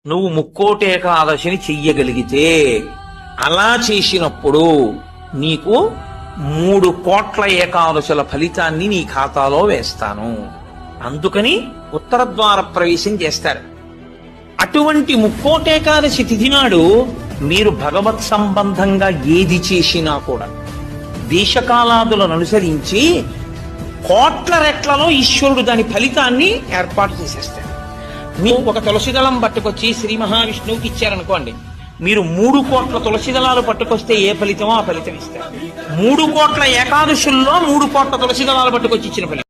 నువ్వు ముక్కోటి ఏకాదశిని చెయ్యగలిగితే, అలా చేసినప్పుడు నీకు 3 కోట్ల ఏకాదశుల ఫలితాన్ని నీ ఖాతాలో వేస్తాను. అందుకని ఉత్తర ద్వార ప్రవేశం చేస్తారు. అటువంటి ముక్కోటేకాదశి తిథి నాడు మీరు భగవత్ సంబంధంగా ఏది చేసినా కూడా దేశకాలాదులను అనుసరించి కోట్ల రెట్లలో ఈశ్వరుడు దాని ఫలితాన్ని ఏర్పాటు చేసేస్తాడు. మీరు ఒక తులసిదళం పట్టుకొచ్చి శ్రీ మహావిష్ణువుకి ఇచ్చారనుకోండి, మీరు 3 కోట్ల తులసి దళాలు పట్టుకొస్తే ఏ ఫలితమో ఆ ఫలితం ఇస్తారు. 3 కోట్ల ఏకాదశుల్లో 3 కోట్ల తులసి దళాలు పట్టుకొచ్చి ఇచ్చిన ఫలితం.